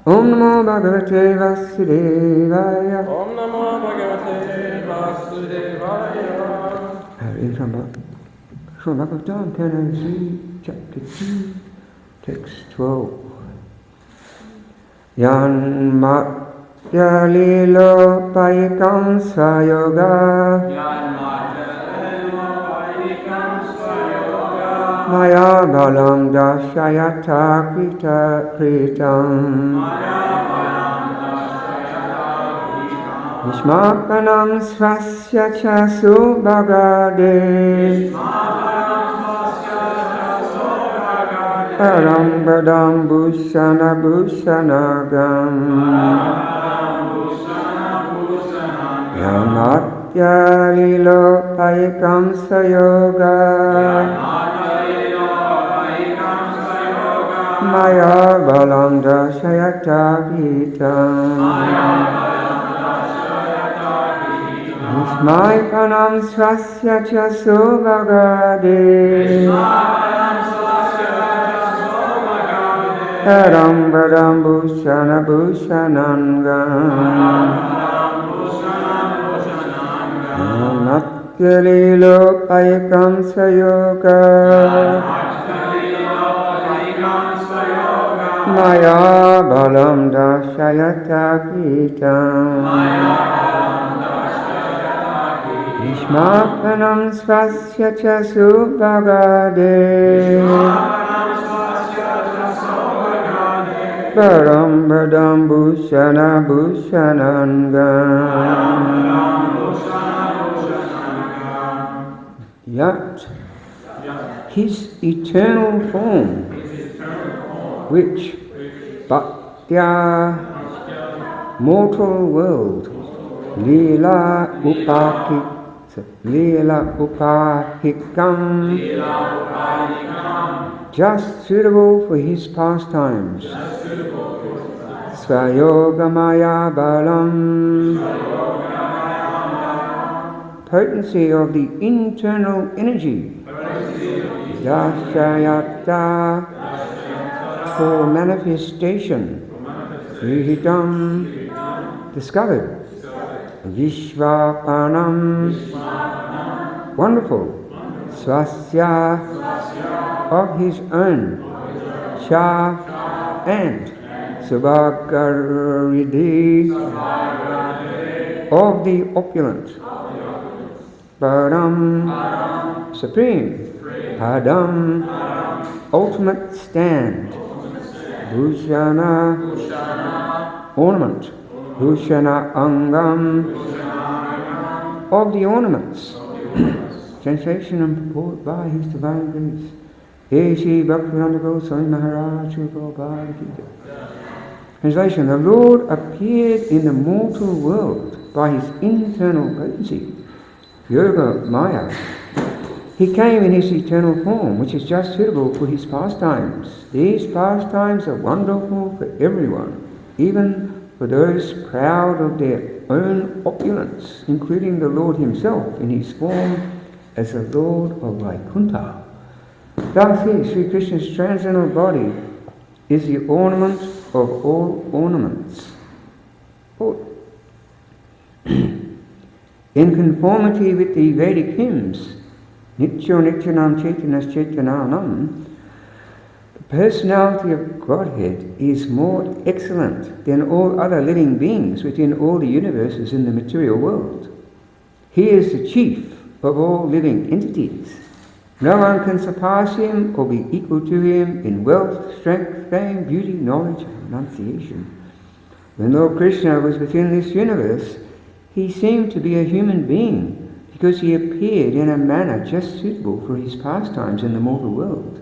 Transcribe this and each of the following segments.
Om Namo Bhagavate Vasudevaya. Om Namo Bhagavate Vasudevaya. In Srimad Bhagavatam, Canto 3, Chapter 2, Text 12. Yan Matya Lilo Paikam Sayoga. Maya Balam Dashayata Krita Kritam. Nishmakanam Svasya Chasu Bhagade. Param Badam Bhushana Bhushanagam. Yamatya Lilo Paikam Sayoga. Maya Balam Dashayata Gitam. Nishmaikanam Swasya Chaso Bhagade. Param Badam Bhushana Bhushanangam. Namatya Lilo Paikam Sayoga. Maya Balam Dashayata Gitam. Nishmakanam Svasya Chasu Bhagade. Param Badam Bhushana Bhushanangam. Yet his eternal form, which but their mortal world, Lila Upahikam, just suitable for his pastimes, Swayogamaya Balam, potency of the internal energy, Dashayata, for manifestation, Vihitam, discovered, Vishvapanam, wonderful, Swasya, of his own, Cha, and Subhagaridhi of the opulent, Param, supreme, Padam, ultimate stand, Bhushana, ornament, Bhushana Angam, of the ornaments. Translation and purport by His Divine Grace. HG Garuda Govinda Maharaj Prabhu. Translation: the Lord appeared in the mortal world by His internal potency, Yoga Maya. He came in His eternal form, which is just suitable for His pastimes. These pastimes are wonderful for everyone, even for those proud of their own opulence, including the Lord Himself in His form as the Lord of Vaikuntha. Thus here, Sri Krishna's transcendental body is the ornament of all ornaments. In conformity with the Vedic hymns, Nityo Nityanam Chaitanas Chaitananam, the personality of Godhead is more excellent than all other living beings within all the universes in the material world. He is the chief of all living entities. No one can surpass Him or be equal to Him in wealth, strength, fame, beauty, knowledge, and renunciation. When Lord Krishna was within this universe, He seemed to be a human being because He appeared in a manner just suitable for His pastimes in the mortal world.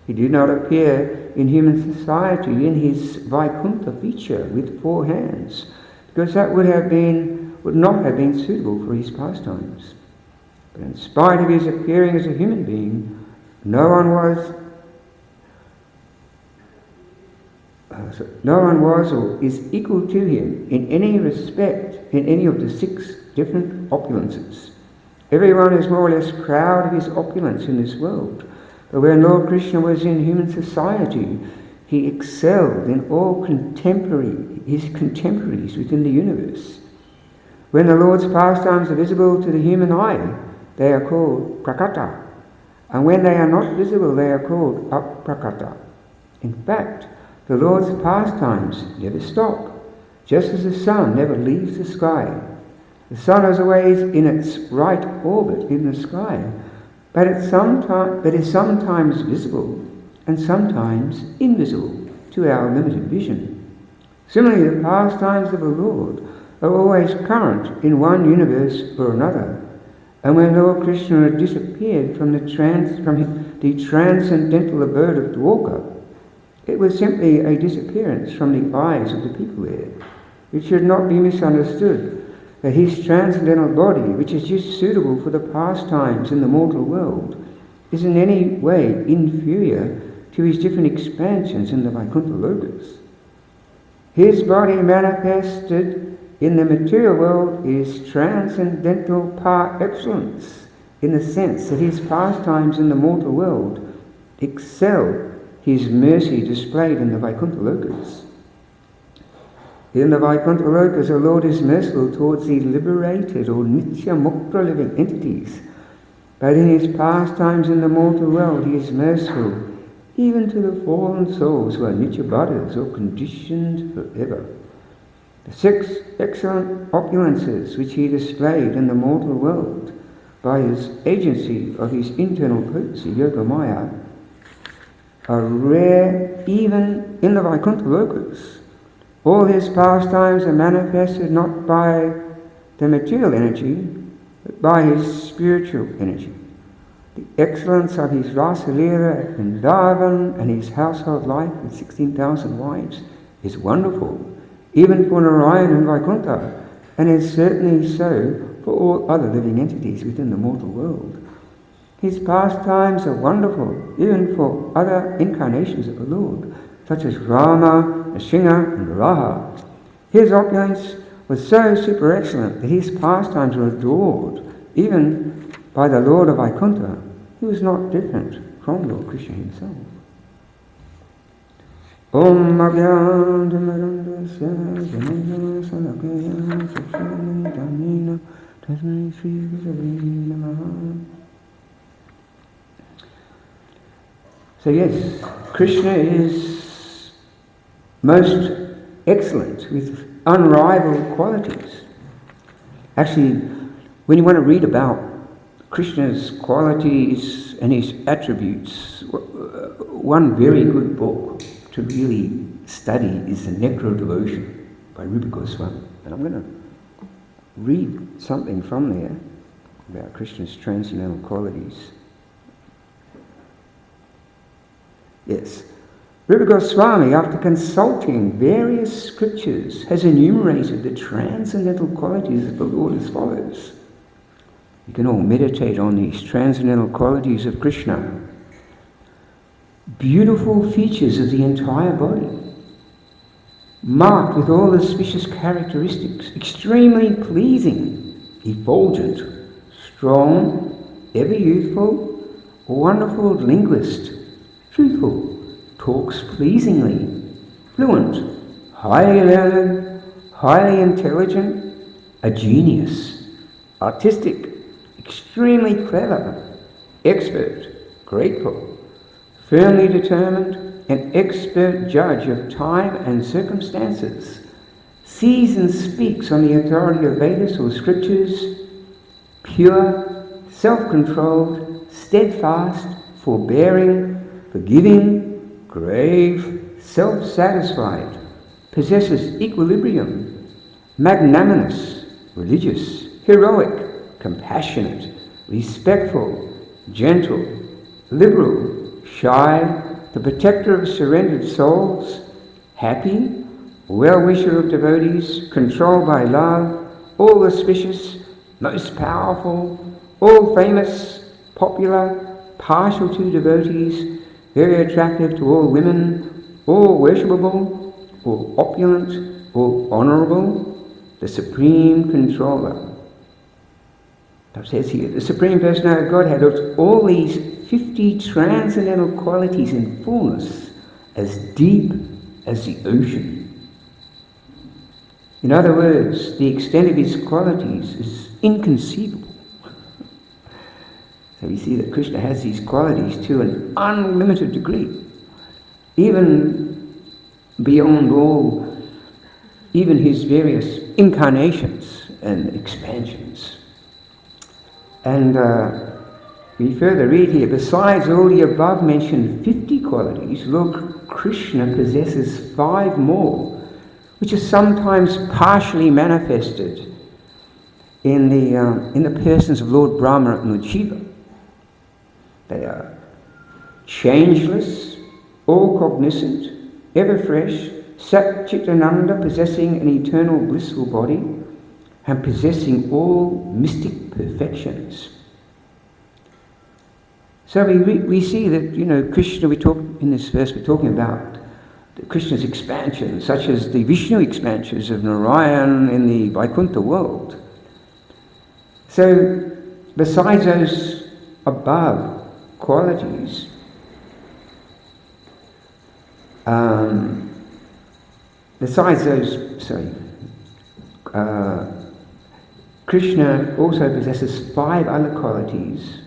He did not appear in human society in His Vaikuntha feature with 4 hands, because that would not have been suitable for His pastimes. But in spite of His appearing as a human being, no one was or is equal to Him in any respect in any of the 6 different opulences. Everyone is more or less proud of his opulence in this world. But when Lord Krishna was in human society, He excelled in all His contemporaries within the universe. When the Lord's pastimes are visible to the human eye, they are called prakata, and when they are not visible, they are called aprakata. In fact, the Lord's pastimes never stop, just as the sun never leaves the sky. The sun is always in its right orbit in the sky, but is sometimes visible and sometimes invisible to our limited vision. Similarly, the pastimes of the Lord are always current in one universe or another. And when Lord Krishna had disappeared from the transcendental abode of Dwarka, it was simply a disappearance from the eyes of the people there. It should not be misunderstood that His transcendental body, which is just suitable for the pastimes in the mortal world, is in any way inferior to His different expansions in the Vaikuntha Lokas. His body manifested in the material world is transcendental par excellence, in the sense that His pastimes in the mortal world excel His mercy displayed in the Vaikuntha Lokas. In the Vaikuntha Lokas, the Lord is merciful towards the liberated or nitya mukta living entities, but in His pastimes in the mortal world, He is merciful even to the fallen souls who are nitya baddhas or conditioned forever. The 6 excellent opulences which He displayed in the mortal world by His agency of His internal potency, Yoga Maya, are rare even in the Vaikuntha Lokas. All His pastimes are manifested not by the material energy, but by His spiritual energy. The excellence of His Rasa Leela at Vrindavan and His household life with 16,000 wives is wonderful, even for Narayan and Vaikuntha, and is certainly so for all other living entities within the mortal world. His pastimes are wonderful even for other incarnations of the Lord, such as Rama, Nrsimha, and Raha. His opulence was so super excellent that His pastimes were adored even by the Lord of Vaikuntha, who was not different from Lord Krishna Himself. Om Abhyandamarantasya Janaya Salakaya Chakshani Dhamina Tasmai Sri Gurave Namaha. So yes, Krishna is most excellent, with unrivaled qualities. Actually, when you want to read about Krishna's qualities and his attributes, one very good book to really study is the Nectar of Devotion by Rupa Goswami. And I'm going to read something from there about Krishna's transcendental qualities. Yes. Rupa Goswami, after consulting various scriptures, has enumerated the transcendental qualities of the Lord as follows. You can all meditate on these transcendental qualities of Krishna. Beautiful features of the entire body, marked with all auspicious characteristics, extremely pleasing, effulgent, strong, ever youthful, wonderful linguist, truthful, talks pleasingly, fluent, highly learned, highly intelligent, a genius, artistic, extremely clever, expert, grateful, firmly determined, an expert judge of time and circumstances, sees and speaks on the authority of Vedas or scriptures, pure, self-controlled, steadfast, forbearing, forgiving, grave, self-satisfied, possesses equilibrium, magnanimous, religious, heroic, compassionate, respectful, gentle, liberal, shy, the protector of surrendered souls, happy, well-wisher of devotees, controlled by love, all auspicious, most powerful, all famous, popular, partial to devotees, very attractive to all women, all worshipable, all opulent, all honourable, the supreme controller. It says here, the Supreme Personality of Godhead has all these 50 transcendental qualities in fullness, as deep as the ocean. In other words, the extent of his qualities is inconceivable. So we see that Krishna has these qualities to an unlimited degree, even beyond all, even his various incarnations and expansions. And we further read here, besides all the above mentioned 50 qualities, Lord Krishna possesses 5 more, which are sometimes partially manifested in the persons of Lord Brahma and Lord Shiva. They are changeless, all-cognizant, ever-fresh, Sat Chitananda, possessing an eternal blissful body, and possessing all mystic perfections. So we see that, Krishna, in this verse we're talking about Krishna's expansions, such as the Vishnu expansions of Narayan in the Vaikuntha world. So, besides those above qualities, Krishna also possesses 5 other qualities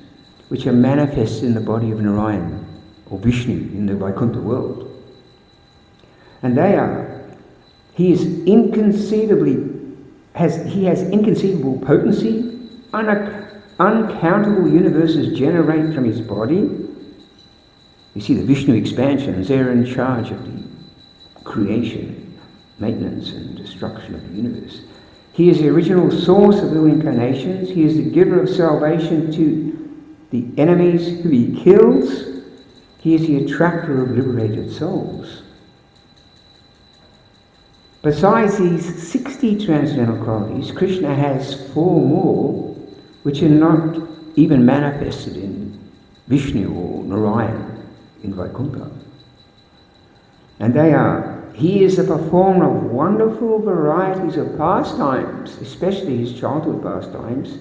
which are manifested in the body of Narayan or Vishnu in the Vaikuntha world. And they are, he has inconceivable potency, uncountable universes generate from his body. You see the Vishnu expansions, they're in charge of the creation, maintenance and destruction of the universe. He is the original source of all incarnations. He is the giver of salvation to the enemies who he kills. He is the attractor of liberated souls. Besides these 60 transcendental qualities, Krishna has 4 more which are not even manifested in Vishnu or Narayan in Vaikuntha. And they are, he is the performer of wonderful varieties of pastimes, especially his childhood pastimes.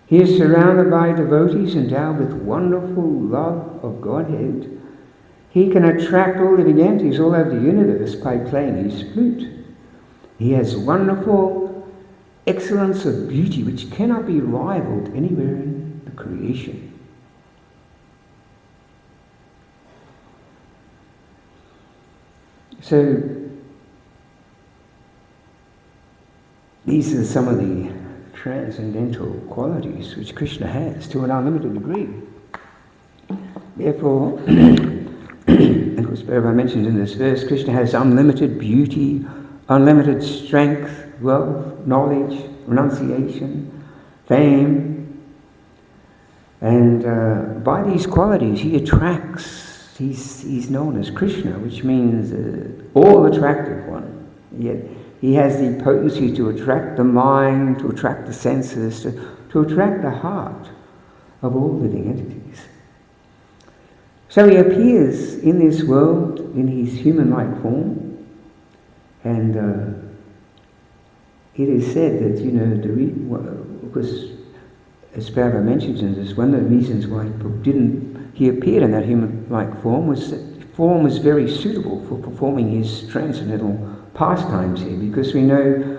He is surrounded by devotees endowed with wonderful love of Godhead. He can attract all living entities all over the universe by playing his flute. He has wonderful excellence of beauty which cannot be rivaled anywhere in the creation. So these are some of the transcendental qualities which Krishna has to an unlimited degree. Therefore, and of course, Prabhu mentioned in this verse, Krishna has unlimited beauty, unlimited strength, wealth, knowledge, renunciation, fame. And by these qualities, he attracts, he's known as Krishna, which means all-attractive one. Yet he has the potency to attract the mind, to attract the senses, to attract the heart of all living entities. So he appears in this world in his human-like form, and it is said that, because as Prabhu mentions in this, one of the reasons why he appeared in that human-like form was that the form was very suitable for performing his transcendental pastimes here, because we know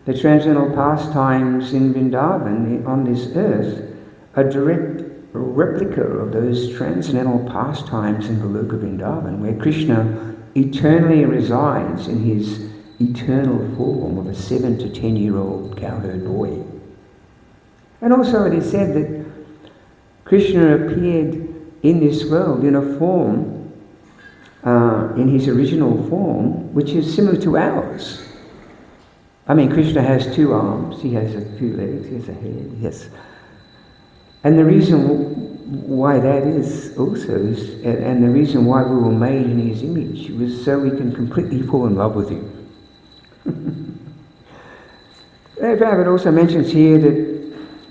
the transcendental pastimes in Vrindavan on this earth are direct replica of those transcendental pastimes in the Loka Vrindavan, where Krishna eternally resides in his eternal form of a 7 to 10-year-old cowherd boy. And also it is said that Krishna appeared in this world in a form, in his original form, which is similar to ours. I mean, Krishna has 2 arms, he has a few legs, he has a head, yes. And the reason why that is also is, and the reason why we were made in his image, was so we can completely fall in love with him. Prabhupada also mentions here that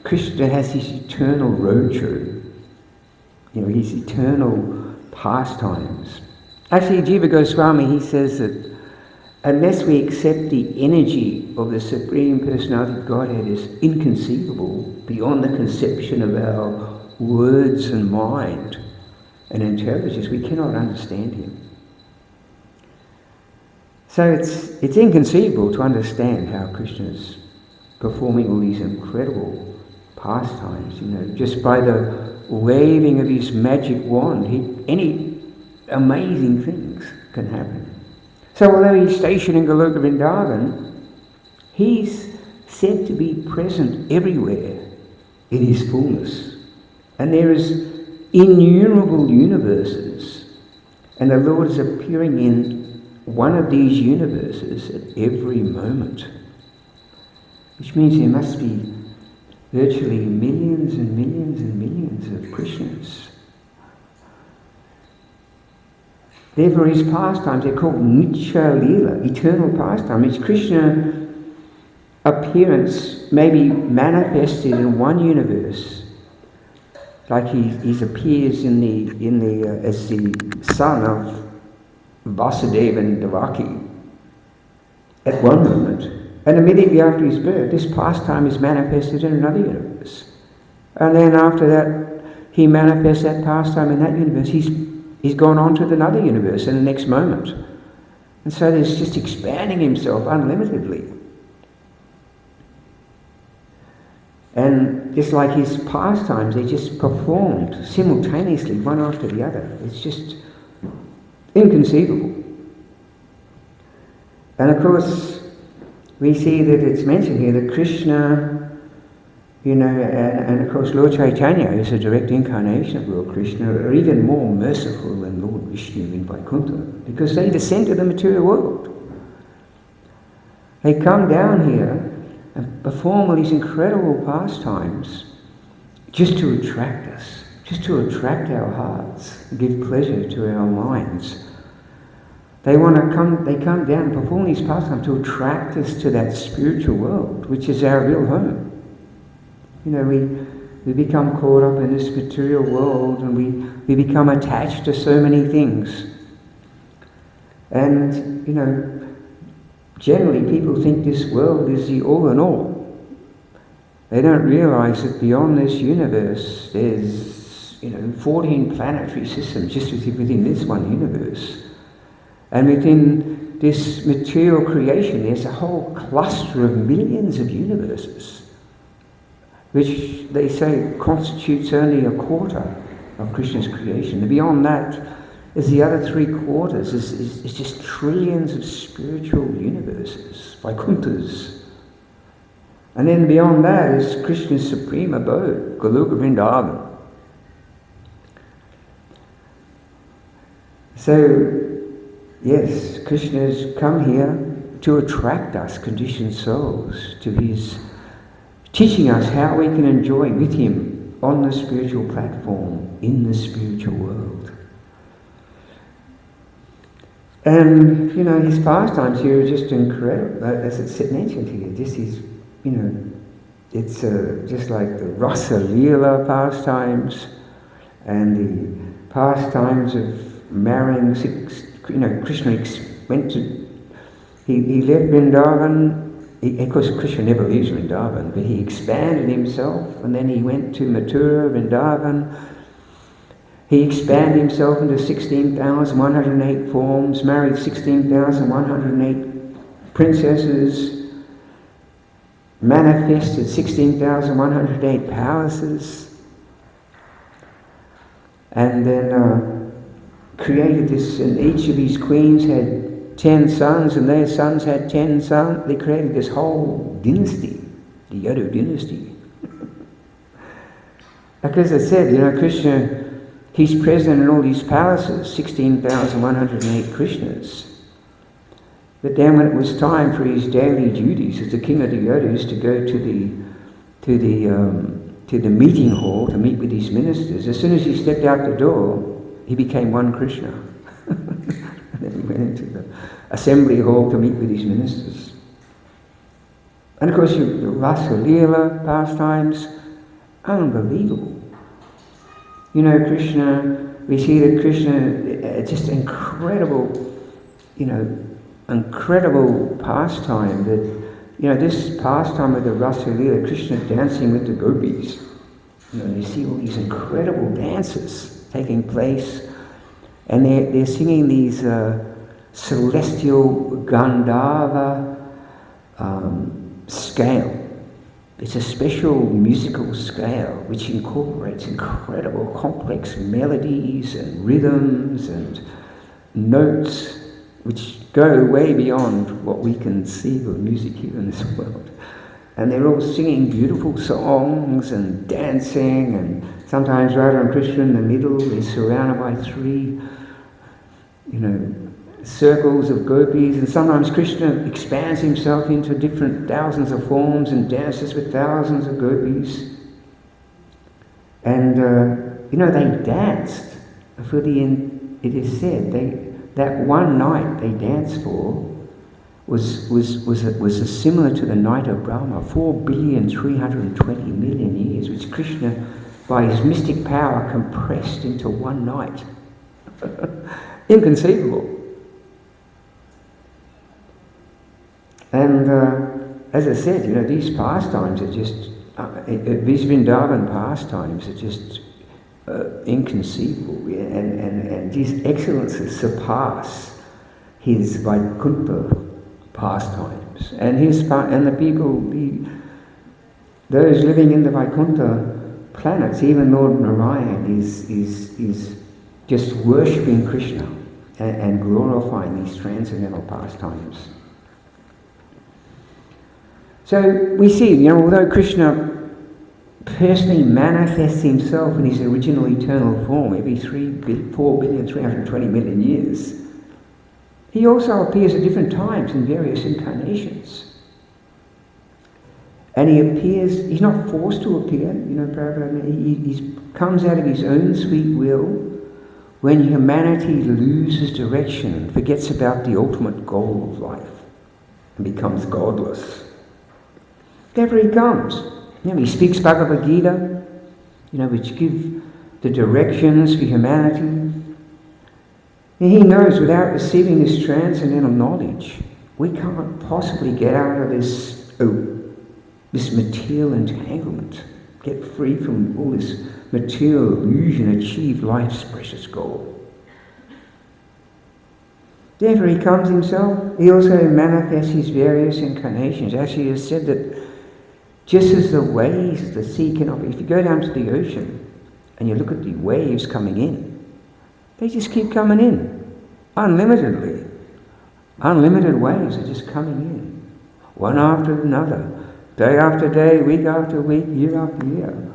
Krishna has his eternal roadshow, his eternal pastimes. Actually, Jiva Goswami, he says that unless we accept the energy of the Supreme Personality of Godhead as inconceivable, beyond the conception of our words and mind and intelligence, we cannot understand him. So it's inconceivable to understand how Krishna's performing all these incredible pastimes, just by the waving of his magic wand, any amazing things can happen. So although he's stationed in Goloka Vrindavan, he's said to be present everywhere in his fullness. And there is innumerable universes, and the Lord is appearing in one of these universes at every moment. Which means there must be virtually millions and millions and millions of Krishnas. Therefore his pastimes, they're called Nitya Leela, eternal pastime. His Krishna appearance may be manifested in one universe, like he appears in the as the son of Vasudeva and Devaki at one moment. And immediately after his birth, this pastime is manifested in another universe. And then after that, he manifests that pastime in that universe. He's gone on to another universe in the next moment. And so there's just expanding himself unlimitedly. And just like his pastimes, they're just performed simultaneously, one after the other. It's just inconceivable. And of course, we see that it's mentioned here that Krishna, and of course Lord Chaitanya is a direct incarnation of Lord Krishna, are even more merciful than Lord Vishnu in Vaikuntha, because they descend to the material world. They come down here and perform all these incredible pastimes just to attract us, just to attract our hearts, give pleasure to our minds. They come down and perform these pastimes to attract us to that spiritual world, which is our real home. We become caught up in this material world, and we become attached to so many things. And, generally people think this world is the all in all. They don't realize that beyond this universe there's, 14 planetary systems just within this one universe. And within this material creation there's a whole cluster of millions of universes, which they say constitutes only a quarter of Krishna's creation. And beyond that is the other 3/4 is just trillions of spiritual universes, Vaikunthas, And then beyond that is Krishna's supreme abode, Goloka Vrindavan. So, yes, Krishna's come here to attract us, conditioned souls, to his teaching us how we can enjoy with him on the spiritual platform, in the spiritual world. And, you know, his pastimes here are just incredible, as it's mentioned here. This is, you know, it's just like the Rasa Leela pastimes and the pastimes of marrying six, you know, Krishna went to, he left Vrindavan. Of course, Krishna never leaves Vrindavan, but he expanded himself, and then he went to Mathura, Vrindavan. He expanded himself into 16,108 forms, married 16,108 princesses, manifested 16,108 palaces, and then created this, and each of these queens had 10 sons, and their sons had 10 sons. They created this whole dynasty, the Yadu dynasty. Like as I said, you know, Krishna, he's present in all these palaces, 16,108 Krishnas. But then when it was time for his daily duties as the king of the Yadus to go to the meeting hall to meet with his ministers, as soon as he stepped out the door, he became one Krishna. And then he went into the assembly hall to meet with his ministers. And of course, the Rasa Leela pastimes, unbelievable. You know, Krishna, we see that Krishna, just incredible, you know, incredible pastime that, you know, this pastime of the Rasa Leela, Krishna dancing with the gopis. You know, you see all these incredible dances taking place, and they're singing these celestial Gandharva scale. It's a special musical scale which incorporates incredible complex melodies and rhythms and notes which go way beyond what we can see of music here in this world. And they're all singing beautiful songs and dancing, and sometimes Radha and Krishna in the middle is surrounded by three, you know, circles of gopis, and sometimes Krishna expands himself into different thousands of forms and dances with thousands of gopis. And, you know, they danced for it is said, that one night they danced for was similar to the night of Brahma, 4,320,000,000 years, which Krishna, by his mystic power, compressed into one night. Inconceivable. And as I said, you know, these pastimes are just, these Vrindavan pastimes are just inconceivable, and these excellences surpass his Vaikuntha pastimes. And the people, those living in the Vaikuntha planets, even Lord Narayan is just worshipping Krishna and glorifying these transcendental pastimes. So we see, you know, although Krishna personally manifests himself in his original eternal form every 4,320,000,000 years, he also appears at different times in various incarnations. And he appears, he's not forced to appear, you know, Prabhupada, he comes out of his own sweet will when humanity loses direction and forgets about the ultimate goal of life and becomes godless. There he comes. You know, he speaks Bhagavad Gita, you know, which give the directions for humanity. And he knows without receiving this transcendental knowledge, we can't possibly get out of this material entanglement, get free from all this material illusion, achieve life's precious goal. Therefore he comes himself. He also manifests his various incarnations. Actually, it is said that just as the waves of the sea cannot be, if you go down to the ocean and you look at the waves coming in, they just keep coming in, unlimitedly. Unlimited waves are just coming in, one after another, day after day, week after week, year after year.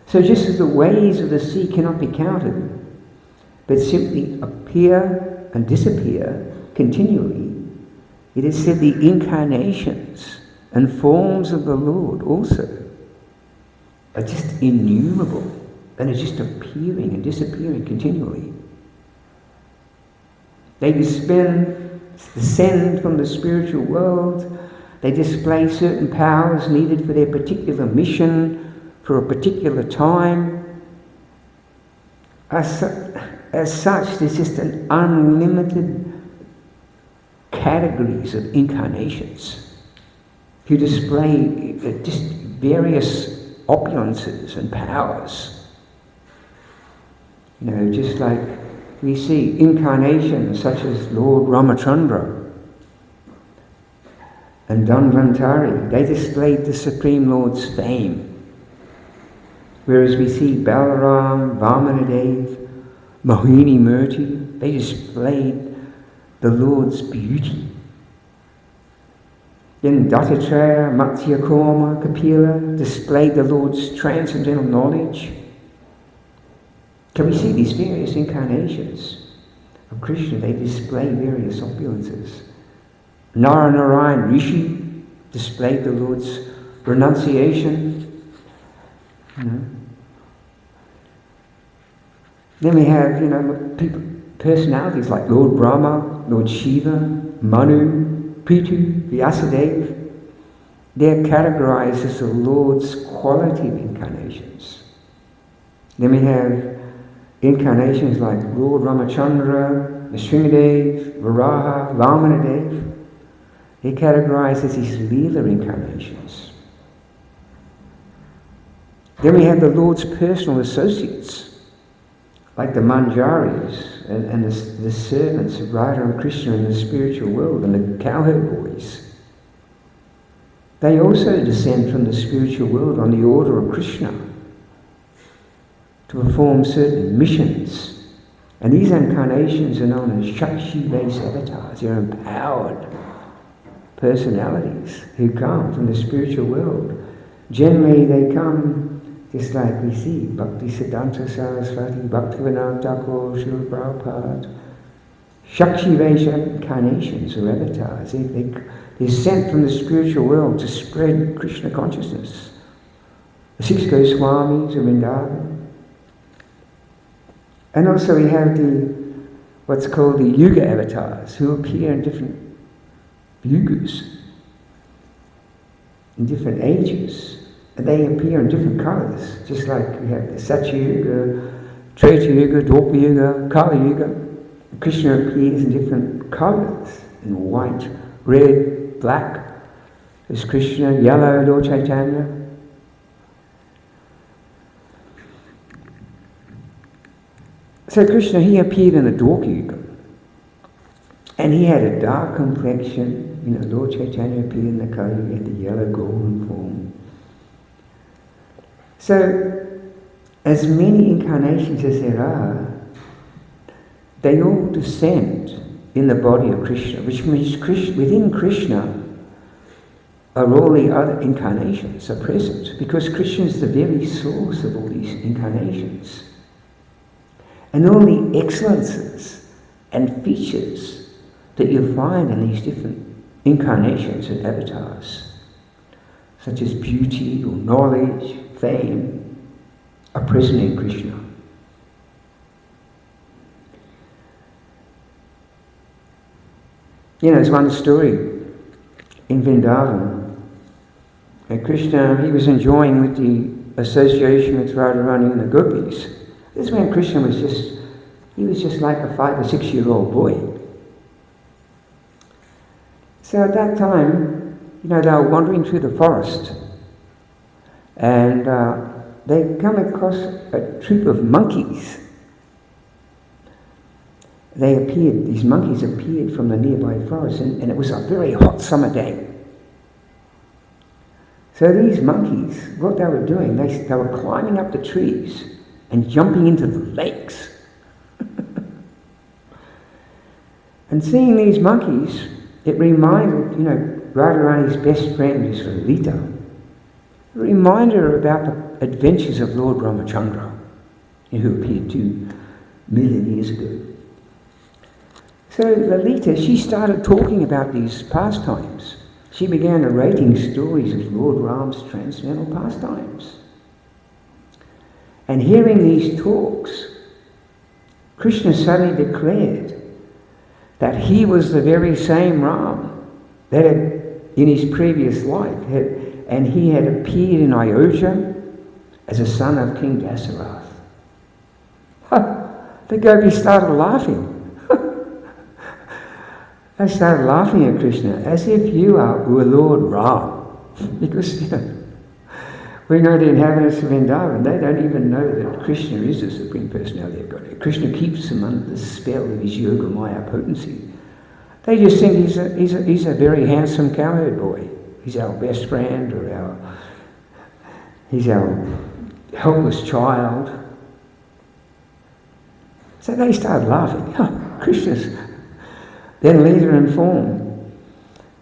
So just as the waves of the sea cannot be counted, but simply appear and disappear continually, it is said the incarnations and forms of the Lord also are just innumerable and are just appearing and disappearing continually. They descend from the spiritual world. They display certain powers needed for their particular mission, for a particular time. As such, there's just an unlimited categories of incarnations who display just various opulences and powers. You know, just like we see incarnations such as Lord Ramachandra and Dhanvantari. They displayed the Supreme Lord's fame. Whereas we see Balaram, Vamanadev, Mohini Murti, they displayed the Lord's beauty. Then Dattatreya, Matsyakurma, Kapila displayed the Lord's transcendental knowledge. So we see these various incarnations of Krishna, they display various opulences. Narayan Rishi displayed the Lord's renunciation. You know. Then we have, personalities like Lord Brahma, Lord Shiva, Manu, Prithu, Vyasadeva. They're categorized as the Lord's quality of incarnations. Then we have incarnations like Lord Ramachandra, Nrsimhadev, Varaha, Vamanadev. They're categorized as these Leela incarnations. Then we have the Lord's personal associates, like the Manjaris and the servants of Radha and Krishna in the spiritual world, and the cowherd boys. They also descend from the spiritual world on the order of Krishna to perform certain missions. And these incarnations are known as Shakti-based avatars. They're empowered personalities who come from the spiritual world. Generally they come just like we see Bhakti Siddhanta Saraswati, Bhaktivinoda Thakur, Srila Prabhupada. Shakti-based incarnations or avatars. They're sent from the spiritual world to spread Krishna consciousness. The 6 Goswamis of Vrindavan. And also we have what's called the Yuga avatars, who appear in different yugas, in different ages. And they appear in different colours, just like we have the Satya Yuga, Treta Yuga, Dwapara Yuga, Kali Yuga. Krishna appears in different colours, in white, red, black. There's Krishna, yellow, Lord Chaitanya. So Krishna, he appeared in the Dwapara Yuga. And he had a dark complexion. You know, Lord Chaitanya appeared in the Kali Yuga, he had the yellow golden form. So, as many incarnations as there are, they all descend in the body of Krishna, which means within Krishna are all the other incarnations are present, because Krishna is the very source of all these incarnations. And all the excellences and features that you find in these different incarnations and avatars, such as beauty or knowledge, fame, are present in Krishna. You know, there's one story in Vrindavan where Krishna, he was enjoying with the association with Radharani and the gopis. This is when Krishna was just like a 5 or 6 year old boy. So at that time, you know, they were wandering through the forest, and they come across a troop of monkeys. These monkeys appeared from the nearby forest, and it was a very hot summer day. So these monkeys, what they were doing, they were climbing up the trees and jumping into the lakes. And seeing these monkeys, it reminded, you know, Radharani's best friend is Lita. a reminder about the adventures of Lord Ramachandra, who appeared 2,000,000 years ago. So Lalita, she started talking about these pastimes. She began narrating stories of Lord Ram's transcendental pastimes. And hearing these talks, Krishna suddenly declared that he was the very same Ram that had, in his previous life, and he had appeared in Ayodhya as a son of King Dasarath. The gopis started laughing. They started laughing at Krishna as if you were Lord Ram. Because, we know the inhabitants of Vrindavan, they don't even know that Krishna is the Supreme Personality of Godhead. Krishna keeps them under the spell of his Yoga Maya potency. They just think he's a very handsome cowherd boy. He's our best friend, or he's our helpless child. So they started laughing. Krishna's. Then later in form,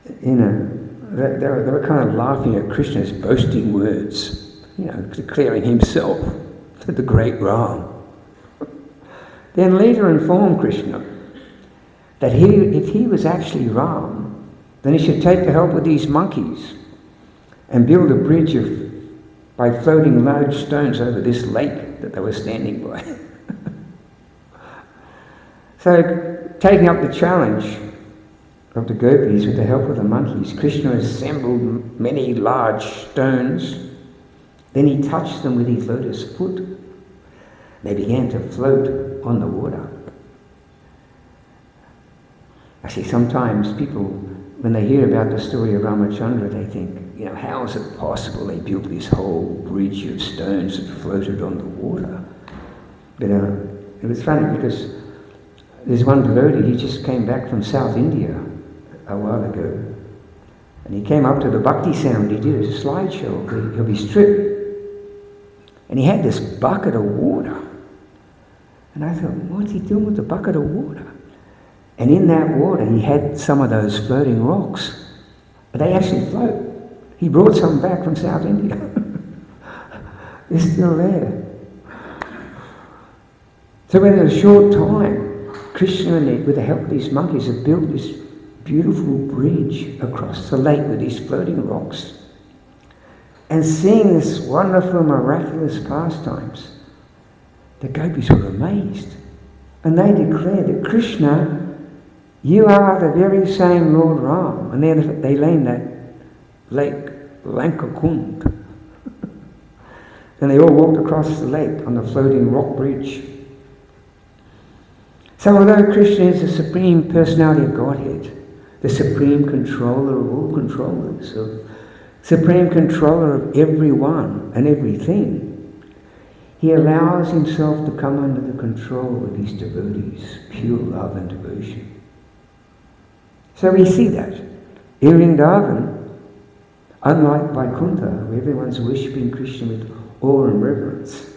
they were kind of laughing at Krishna's boasting words, declaring himself the great Ram. Then later informed Krishna that if he was actually Ram, then he should take the help of these monkeys and build a bridge by floating large stones over this lake that they were standing by. So, taking up the challenge of the gopis with the help of the monkeys, Krishna assembled many large stones. Then he touched them with his lotus foot. They began to float on the water. Actually, sometimes people, when they hear about the story of Ramachandra, they think, how is it possible they built this whole bridge of stones that floated on the water? But it was funny because there's one devotee, he just came back from South India a while ago. And he came up to the Bhakti sound, he did a slideshow of his trip. And he had this bucket of water. And I thought, what's he doing with the bucket of water? And in that water, he had some of those floating rocks. They actually float. He brought some back from South India. They're still there. So within a short time, Krishna, with the help of these monkeys, have built this beautiful bridge across the lake with these floating rocks. And seeing this wonderful, miraculous pastimes, the gopis were amazed. And they declared that Krishna, you are the very same Lord Ram. And they named that lake Lankakund. And they all walked across the lake on the floating rock bridge. So although Krishna is the Supreme Personality of Godhead, the Supreme Controller of all controllers, Supreme Controller of everyone and everything, he allows himself to come under the control of his devotees, pure love and devotion. So we see that. In Vrindavan, unlike Vaikuntha, where everyone's worshipping Krishna with awe and reverence,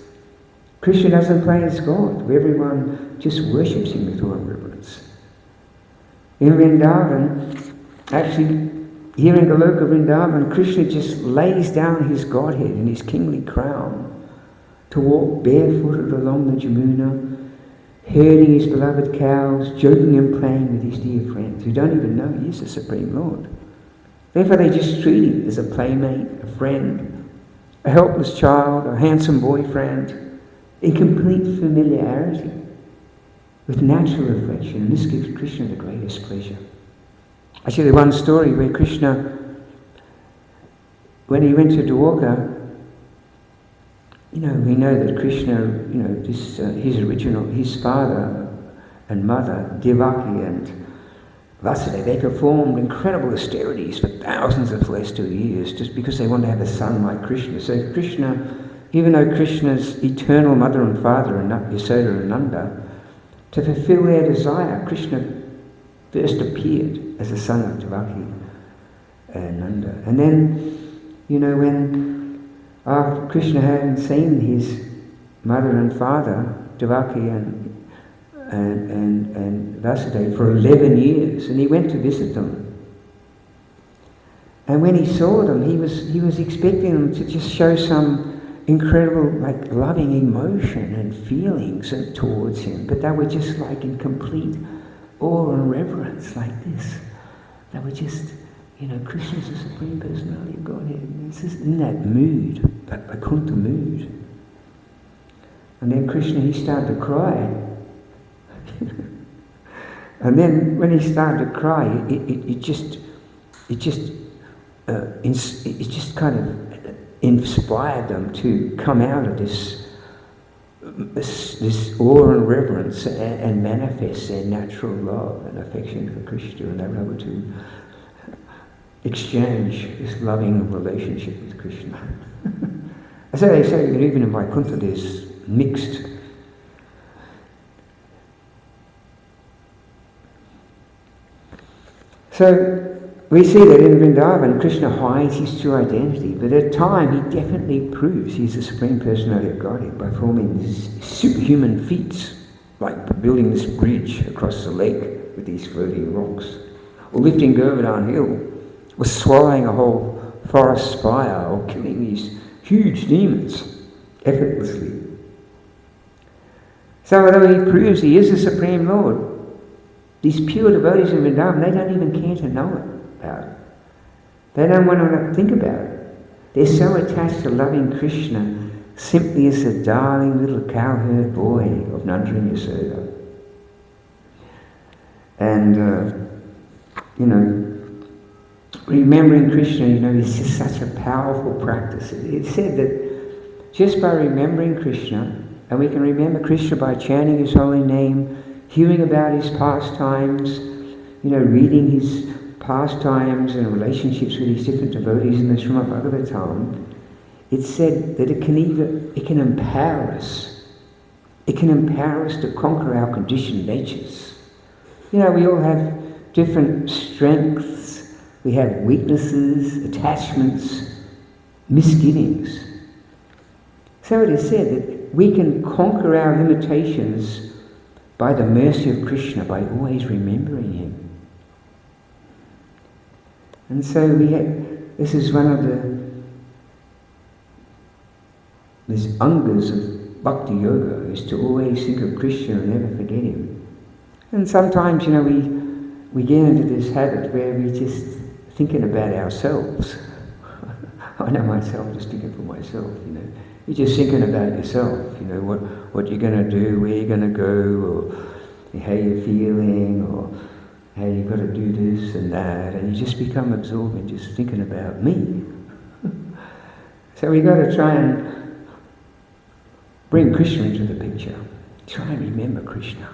Krishna doesn't play as God, where everyone just worships him with awe and reverence. In Vrindavan, actually, here in Goloka Vrindavan, Krishna just lays down his Godhead in his kingly crown to walk barefooted along the Jamuna, herding his beloved cows, joking and playing with his dear friends who don't even know he is the Supreme Lord. Therefore they just treat him as a playmate, a friend, a helpless child, a handsome boyfriend, in complete familiarity, with natural affection, and this gives Krishna the greatest pleasure. Actually, there's one story where Krishna, when he went to Dwarka, we know that Krishna, his father and mother, Devaki and Vasudeva, they performed incredible austerities for thousands of celestial years just because they wanted to have a son like Krishna. So Krishna, even though Krishna's eternal mother and father are Yasoda and Nanda, to fulfill their desire, Krishna first appeared as the son of Devaki and Nanda. And then, when after Krishna hadn't seen his mother and father, Devaki and Vasudeva, for 11 years, and he went to visit them. And when he saw them, he was expecting them to just show some incredible, like, loving emotion and feelings towards him, but they were just like in complete awe and reverence, like this. They were just, Krishna's the Supreme Personality of Godhead. It's just in that mood, that Vaikuntha mood. And then Krishna, he started to cry. And then when he started to cry, it just kind of inspired them to come out of this awe and reverence and manifest their natural love and affection for Krishna, and they were able to exchange this loving relationship with Krishna. So they say that even in Vaikuntha there's mixed. So we see that in Vrindavan, Krishna hides his true identity, but at time he definitely proves he's the Supreme Personality of Godhead by performing these superhuman feats, like building this bridge across the lake with these floating rocks, or lifting Govardhan Hill, or swallowing a whole forest fire, or killing these huge demons effortlessly. So although he proves he is the Supreme Lord, these pure devotees in Vrindavan, they don't even care to know it. About it. They don't want to think about it. They're so attached to loving Krishna simply as the darling little cowherd boy of Nanda and Yasoda. And, remembering Krishna, is just such a powerful practice. It's said that just by remembering Krishna, and we can remember Krishna by chanting his holy name, hearing about his pastimes, reading his pastimes and relationships with these different devotees in the Srimad Bhagavatam, it's said that it can empower us. It can empower us to conquer our conditioned natures. We all have different strengths, we have weaknesses, attachments, misgivings. So it is said that we can conquer our limitations by the mercy of Krishna, by always remembering him. And so this is one of these angas of bhakti yoga, is to always think of Krishna and never forget him. And sometimes, we get into this habit where we're just thinking about ourselves. I know myself, just thinking for myself, You're just thinking about yourself, what you're going to do, where you're going to go, or how you're feeling, or how you've got to do this and that, and you just become absorbed in just thinking about me. So we've got to try and bring Krishna into the picture. Try and remember Krishna.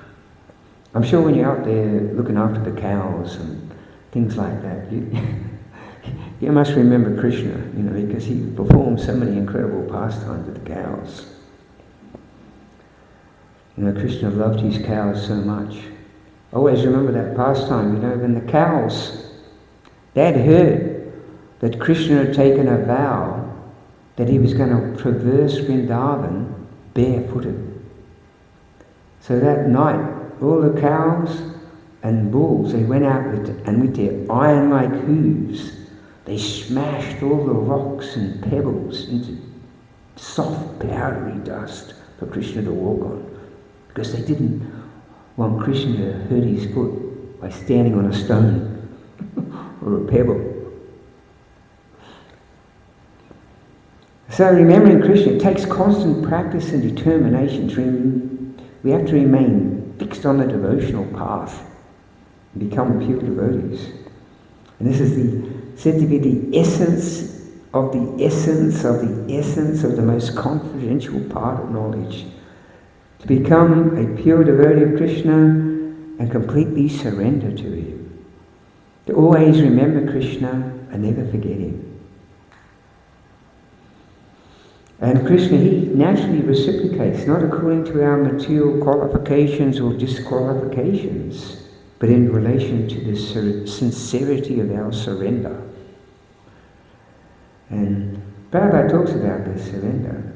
I'm sure when you're out there looking after the cows and things like that, you must remember Krishna, because he performed so many incredible pastimes with the cows. Krishna loved his cows so much. Always remember that pastime, when the cows, they had heard that Krishna had taken a vow that he was going to traverse Vrindavan barefooted. So that night, all the cows and bulls, they went out with their iron-like hooves, they smashed all the rocks and pebbles into soft, powdery dust for Krishna to walk on, because they didn't want Krishna to hurt his foot by standing on a stone or a pebble. So remembering Krishna, it takes constant practice and determination. We have to remain fixed on the devotional path and become pure devotees. And this is said to be the essence of the essence of the essence of the most confidential part of knowledge. To become a pure devotee of Krishna and completely surrender to him. To always remember Krishna and never forget him. And Krishna, he naturally reciprocates, not according to our material qualifications or disqualifications, but in relation to the sincerity of our surrender. And Prabhupada talks about this surrender,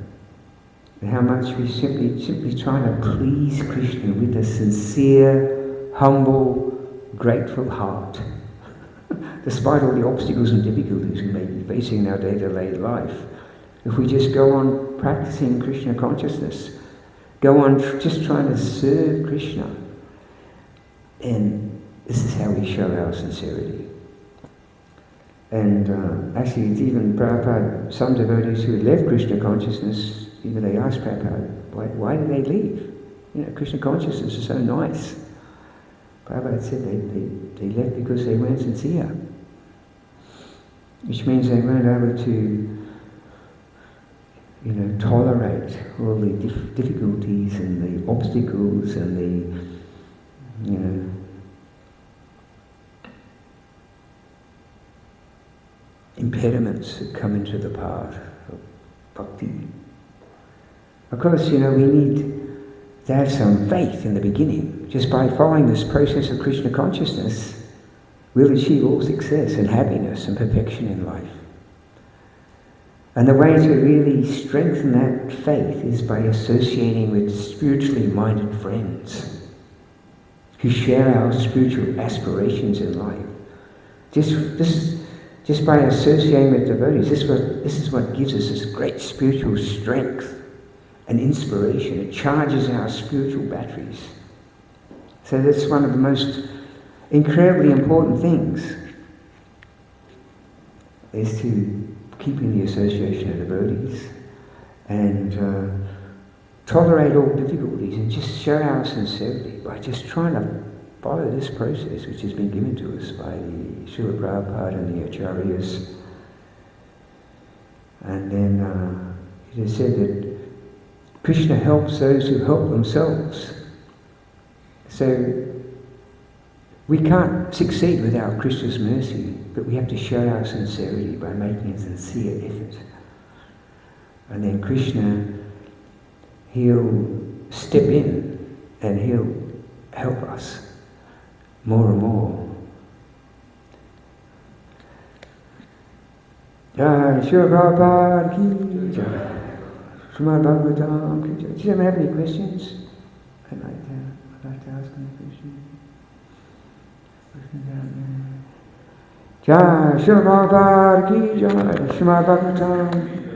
and how much we simply trying to please Krishna with a sincere, humble, grateful heart. despite all the obstacles and difficulties we may be facing in our day-to-day life, if we just go on practicing Krishna consciousness, go on just trying to serve Krishna, and this is how we show our sincerity. And actually, it's even Prabhupada, some devotees who left Krishna consciousness, even they asked Prabhupada, why did they leave? You know, Krishna consciousness is so nice. Prabhupada said they left because they weren't sincere, which means they weren't able to, tolerate all the difficulties and the obstacles and the, impediments that come into the path of bhakti. Of course, we need to have some faith in the beginning. Just by following this process of Krishna consciousness, we'll achieve all success and happiness and perfection in life. And the way to really strengthen that faith is by associating with spiritually minded friends who share our spiritual aspirations in life. Just by associating with devotees, this is what gives us this great spiritual strength and inspiration. It charges our spiritual batteries. So that's one of the most incredibly important things, is to keep in the association of devotees and tolerate all difficulties and just show our sincerity by just trying to follow this process which has been given to us by the Srila Prabhupada and the Acharyas. And then it is said that Krishna helps those who help themselves. So we can't succeed without Krishna's mercy, but we have to show our sincerity by making a sincere effort. And then Krishna, he'll step in and he'll help us more and more. Jai Srila Prabhupada ki Jai. Srimad Bhagavatam ki Jai. Does anyone have any questions? I'd like to ask any questions. Jai Srila Prabhupada ki Jai. Srimad Bhagavatam.